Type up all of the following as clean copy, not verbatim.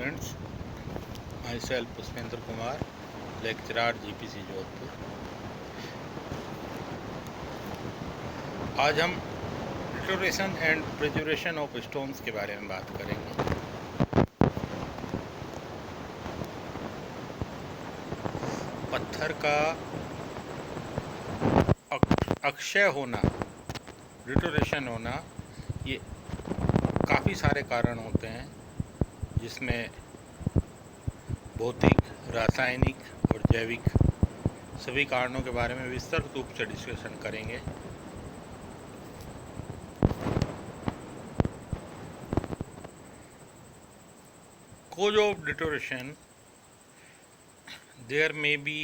students, myself Pushpendra Kumar, lecturer GPC Jodhpur. आज हम deterioration and preservation of stones के बारे में बात करेंगे। पत्थर का अक्षय होना, डिटोरेशन होना, ये काफ़ी सारे कारण होते हैं, जिसमें भौतिक, रासायनिक और जैविक सभी कारणों के बारे में विस्तृत रूप से डिस्कशन करेंगे। Cause of deterioration, there may be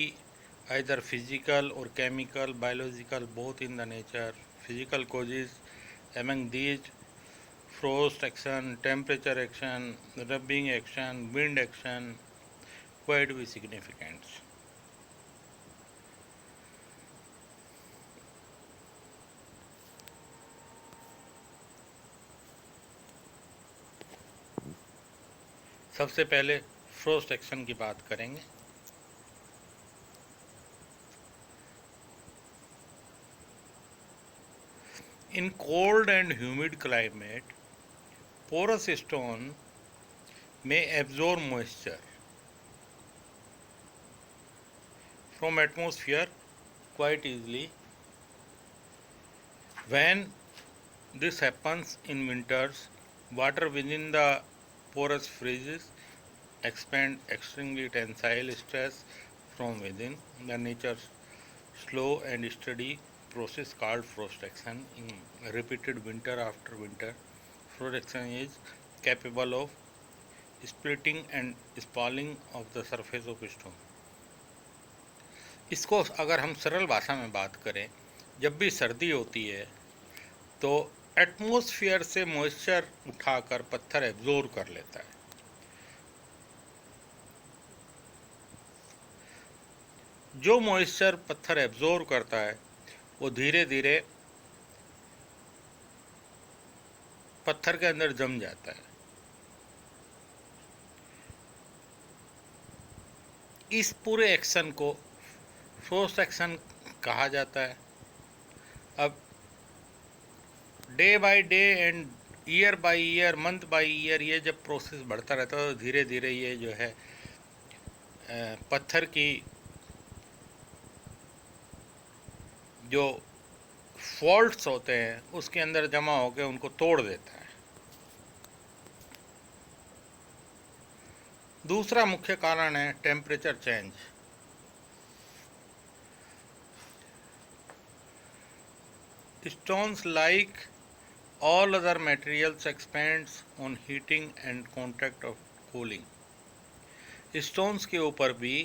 either physical or chemical, biological, both in the nature. Physical causes among these: frost action, temperature action, rubbing action, wind action, quite be significant. सबसे पहले frost action की बात करेंगे। In cold and humid climate, porous stone may absorb moisture from atmosphere quite easily. When this happens in winters, water within the porous freezes, expand extremely tensile stress from within. The nature's slow and steady process called frost action. In repeated winter after winter, frost action is capable of splitting and spalling of the surface of stone. इसको अगर हम सरल भाषा में बात करें, जब भी सर्दी होती है तो एटमॉस्फेयर से मॉइस्चर उठाकर पत्थर एब्जॉर्ब कर लेता है। जो मॉइस्चर पत्थर एब्जॉर्ब करता है वो धीरे धीरे पत्थर के अंदर जम जाता है। इस पूरे एक्शन को फ्रोस्ट एक्शन कहा जाता है। अब day by day and year by year, month by year, ये जब प्रोसेस बढ़ता रहता है तो धीरे धीरे ये जो है पत्थर की जो फॉल्ट्स होते हैं उसके अंदर जमा होकर उनको तोड़ देता है। दूसरा मुख्य कारण है temperature change. Stones, like all other materials, expands on heating and contact of cooling. Stones के ऊपर भी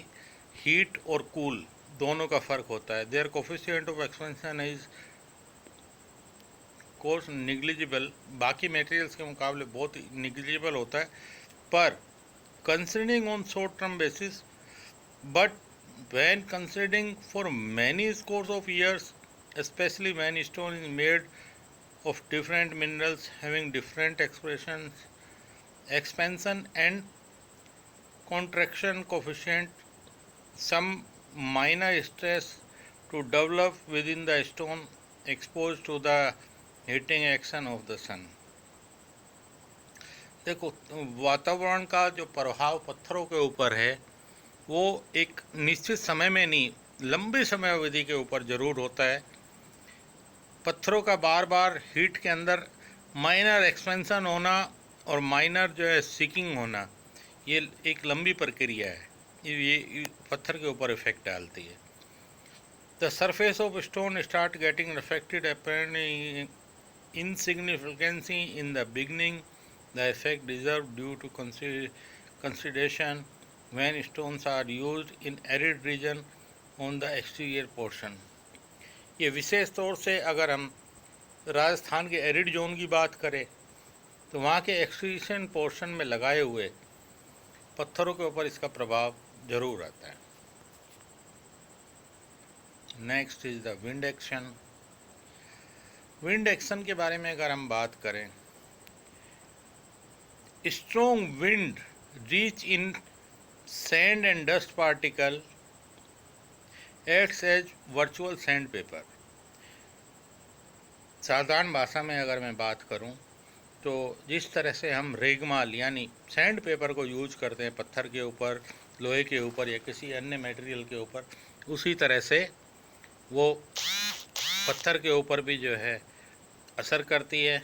हीट और कूल दोनों का फर्क होता है। Their coefficient of expansion is course negligible, बाकी मटेरियल्स के मुकाबले बहुत negligible होता है, पर considering on short term basis, but when considering for many scores of years, especially when stone is made of different minerals having different expansion and contraction coefficient, some minor stress to develop within the stone exposed to the heating action of the sun. देखो, वातावरण का जो प्रभाव पत्थरों के ऊपर है वो एक निश्चित समय में नहीं, लंबी समय अवधि के ऊपर जरूर होता है। पत्थरों का बार बार हीट के अंदर माइनर एक्सपेंशन होना और माइनर जो है सीकिंग होना, ये एक लंबी प्रक्रिया है। ये पत्थर के ऊपर इफेक्ट डालती है। The surface of stone start getting affected apparently insignificancy in the beginning. The effect deserved due to consideration when stones are used in arid region on the exterior portion. ये विशेष तौर से अगर हम राजस्थान के एरिड जोन की बात करें तो वहाँ के एक्सटीरियर पोर्शन में लगाए हुए पत्थरों के ऊपर इसका प्रभाव जरूर आता है। Next is the wind action. Wind action के बारे में अगर हम बात करें, strong wind rich in sand and dust particle, acts as virtual sandpaper. साधारण भाषा में अगर मैं बात करूं तो जिस तरह से हम रेगमाल यानी सैंड पेपर को यूज करते हैं पत्थर के ऊपर, लोहे के ऊपर या किसी अन्य मटेरियल के ऊपर, उसी तरह से वो पत्थर के ऊपर भी जो है असर करती है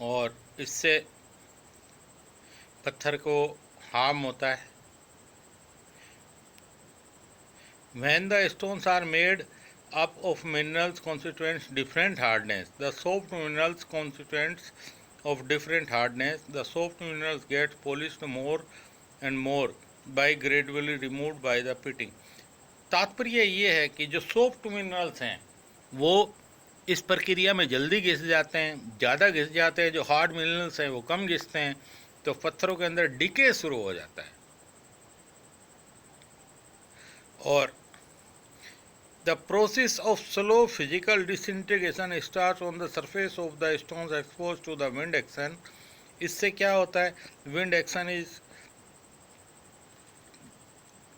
और इससे पत्थर को हार्म होता है. When the stones are made up of minerals constituents different hardness, the soft minerals constituents of different hardness, the soft minerals get polished more and more by gradually removed by the pitting. तात्पर्य ये है कि जो soft minerals हैं वो इस प्रक्रिया में जल्दी घिस जाते हैं, ज़्यादा घिस जाते हैं. जो हार्ड मिनरल्स हैं वो कम घिसते हैं, तो पत्थरों के अंदर डिके शुरू हो जाता है. और the process of slow physical disintegration starts on the surface of the stones exposed to the wind action. इससे क्या होता है? विंड एक्शन इज,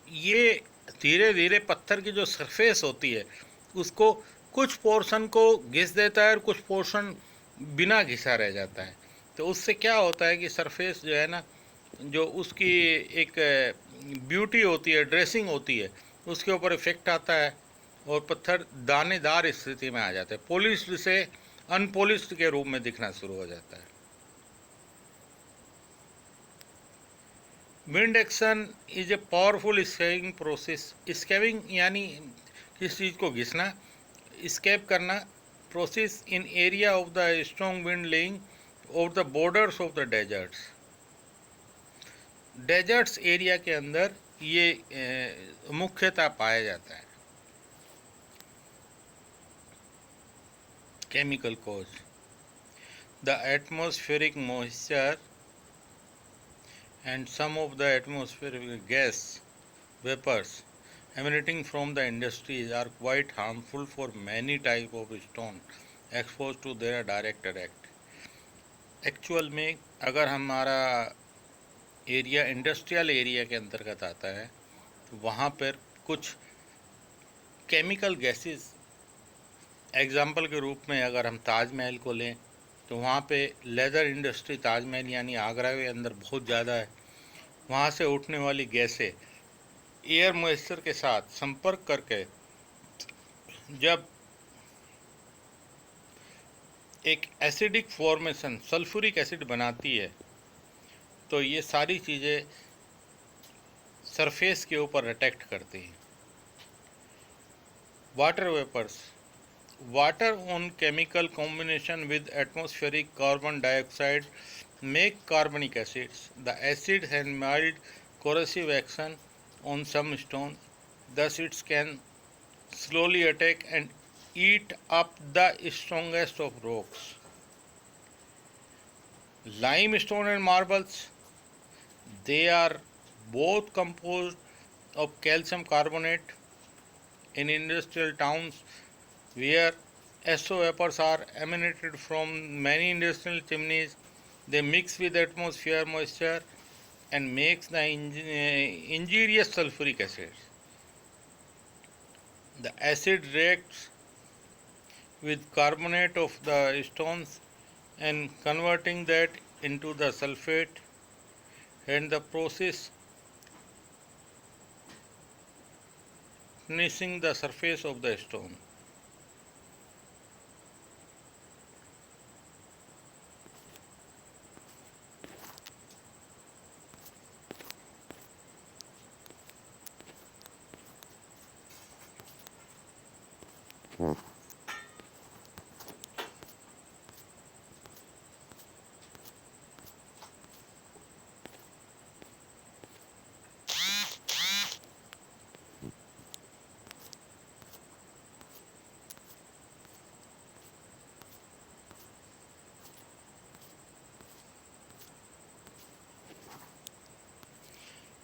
ये धीरे धीरे पत्थर की जो सरफेस होती है उसको कुछ पोर्शन को घिस देता है और कुछ पोर्शन बिना घिसा रह जाता है. तो उससे क्या होता है कि सरफेस जो है ना, जो उसकी एक ब्यूटी होती है, ड्रेसिंग होती है, उसके ऊपर इफेक्ट आता है और पत्थर दानेदार स्थिति में आ जाता है. पॉलिश्ड से अनपॉलिश्ड के रूप में दिखना शुरू हो जाता है. Wind action is a powerful skiving process. Skiving यानी किस चीज़ को घिसना, स्केप करना. Process in area of the strong wind laying of the borders of the deserts. Deserts area के अंदर ये मुख्यतः पाया जाता है. Chemical cause: the atmospheric moisture and some of the atmospheric gas vapors emanating from the industries are quite harmful for many types of stone exposed to their direct direct. Actual में अगर हमारा एरिया इंडस्ट्रियल एरिया के अंतर्गत आता है तो वहाँ पर कुछ केमिकल गैसेस, एग्जाम्पल के रूप में अगर हम ताजमहल को लें तो वहाँ पे लेदर इंडस्ट्री, ताजमहल यानी आगरा के अंदर बहुत ज़्यादा है. वहाँ से उठने वाली गैसें एयर मॉइस्चर के साथ संपर्क करके जब एक एसिडिक फॉर्मेशन, सल्फ्यूरिक एसिड बनाती है, तो ये सारी चीज़ें सरफेस के ऊपर अटैक्ट करती हैं. Water vapours: water on chemical combination with atmospheric carbon dioxide make carbonic acids. The acid has mild corrosive action on some stones, thus it can slowly attack and eat up the strongest of rocks. Limestone and marbles: they are both composed of calcium carbonate. In industrial towns where SO vapors are emanated from many industrial chimneys, they mix with atmosphere moisture and makes the injurious sulfuric acid. The acid reacts with carbonate of the stones and converting that into the sulfate, and the process finishing the surface of the stone.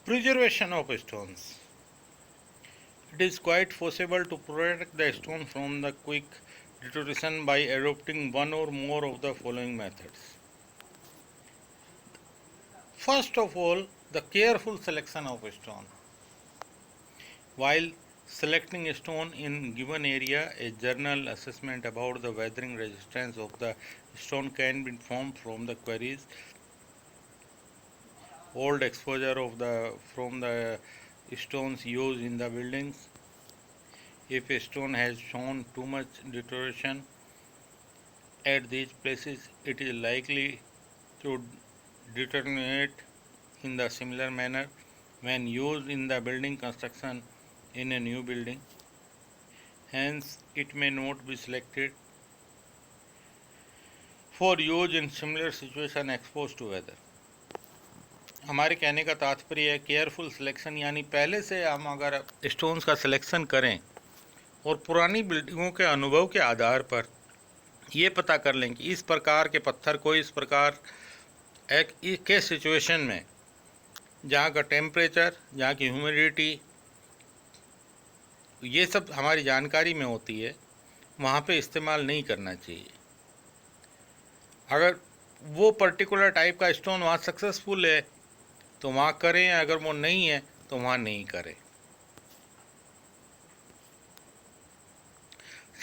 Preservation of stones. It is quite possible to protect the stone from the quick deterioration by adopting one or more of the following methods. First of all, the careful selection of stone. While selecting a stone in given area, a general assessment about the weathering resistance of the stone can be informed from the quarries, old exposure from the stones used in the buildings. If a stone has shown too much deterioration at these places, it is likely to deteriorate in the similar manner when used in the building construction in a new building. Hence, it may not be selected for use in similar situation exposed to weather. हमारे कहने का तात्पर्य है careful selection, यानी पहले से हम अगर स्टोन्स का सिलेक्शन करें और पुरानी बिल्डिंगों के अनुभव के आधार पर ये पता कर लें कि इस प्रकार के पत्थर को इस प्रकार एक के सिचुएशन में, जहाँ का टेम्परेचर, जहाँ की ह्यूमिडिटी, ये सब हमारी जानकारी में होती है, वहाँ पे इस्तेमाल नहीं करना चाहिए। अगर वो पर्टिकुलर टाइप का स्टोन वहाँ सक्सेसफुल है तो वहाँ करें, अगर वो नहीं है तो वहाँ नहीं करें।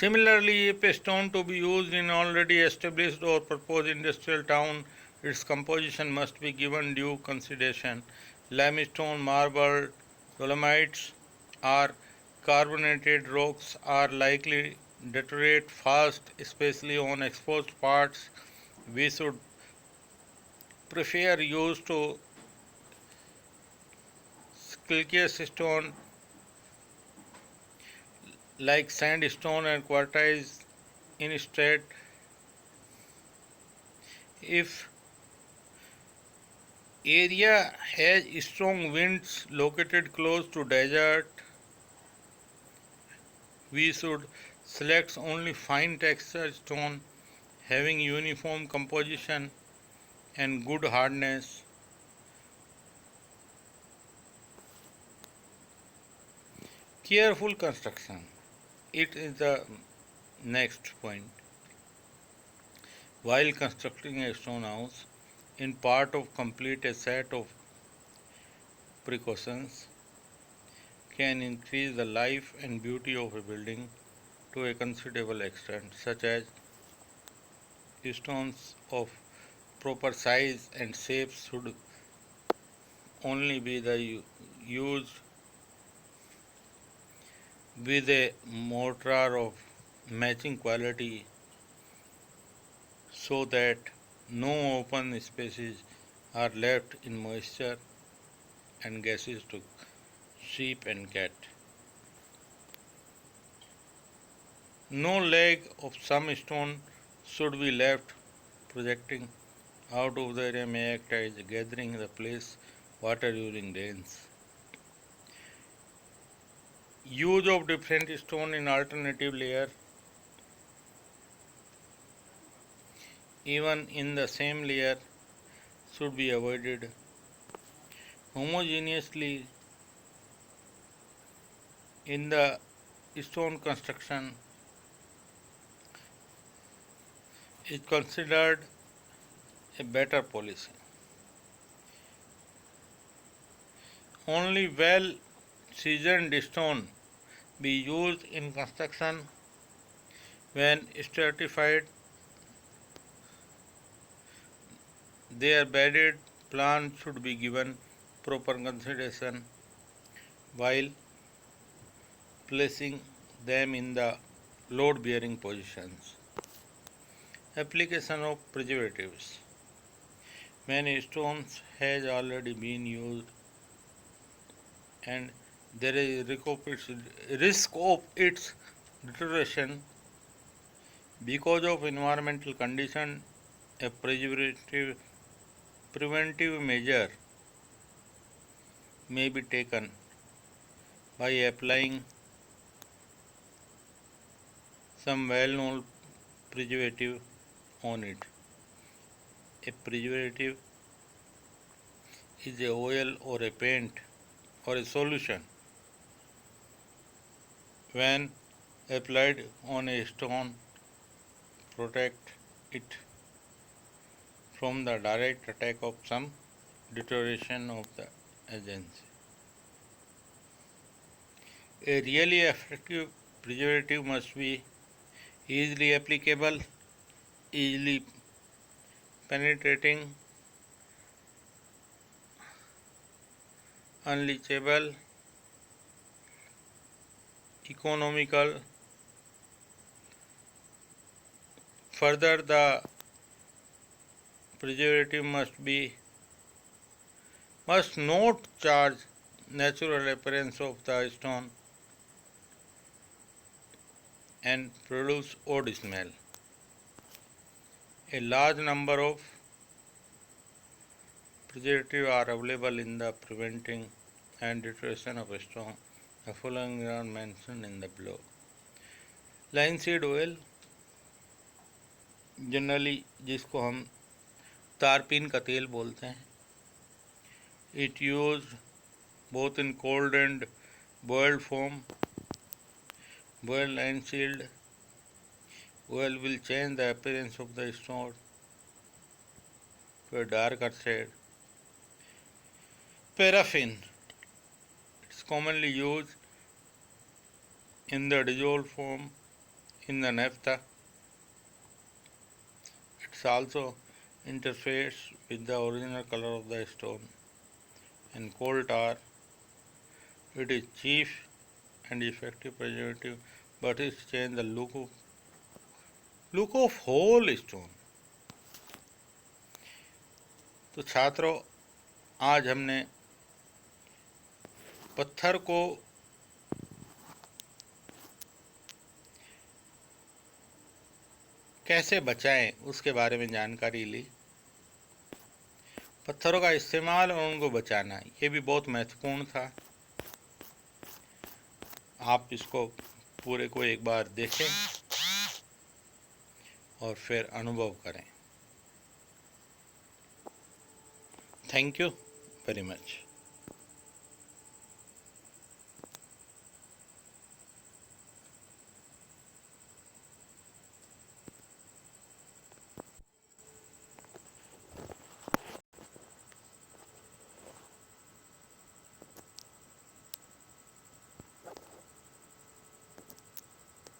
Similarly, if a stone to be used in already established or proposed industrial town, its composition must be given due consideration. Limestone, marble, dolomites, or carbonated rocks are likely deteriorate fast, especially on exposed parts. We should prefer use to calcareous stone like sandstone and quartz instead. If area has strong winds located close to desert, we should select only fine textured stone having uniform composition and good hardness. Careful construction, it is the next point. While constructing a stone house, in part of complete a set of precautions can increase the life and beauty of a building to a considerable extent, such as stones of proper size and shape should only be used with a mortar of matching quality so that no open spaces are left in moisture and gases to sheep and cat. No leg of some stone should be left projecting out of the area, may act as gathering the place water during rains. Use of different stone in alternative layer, even in the same layer, should be avoided. Homogeneously in the stone construction is considered a better policy. Only well seasoned stone be used in construction. When stratified, their bedded plants should be given proper consideration while placing them in the load bearing positions. Application of preservatives. When stones has already been used and there is risk of its deterioration because of environmental condition, a preventive measure may be taken by applying some well-known preservative on it. A preservative is a oil or a paint or a solution. When applied on a stone, protect it from the direct attack of some deterioration of the agency. A really effective preservative must be easily applicable, easily penetrating, unleachable, economical. Further, the preservative must not charge natural appearance of the stone and produce odd smell. A large number of preservatives are available in the preventing and deterioration of stone. The following are mentioned in the below. Linseed oil, generally जिसको हम तारपीन का तेल बोलते हैं, it used both in cold and boiled form. Boiled linseed oil will change the appearance of the stone to a darker shade. Paraffin, it's commonly used in the dissolved form in the naphtha. It's also interferes with the original color of the stone. And coal tar, it is cheap and effective preservative, but it changes the look of whole stone. तो छात्रों, आज हमने पत्थर को कैसे बचाएं उसके बारे में जानकारी ली। पत्थरों का इस्तेमाल और उनको बचाना, ये भी बहुत महत्वपूर्ण था। आप इसको पूरे को एक बार देखें और फिर अनुभव करें। Thank you very much.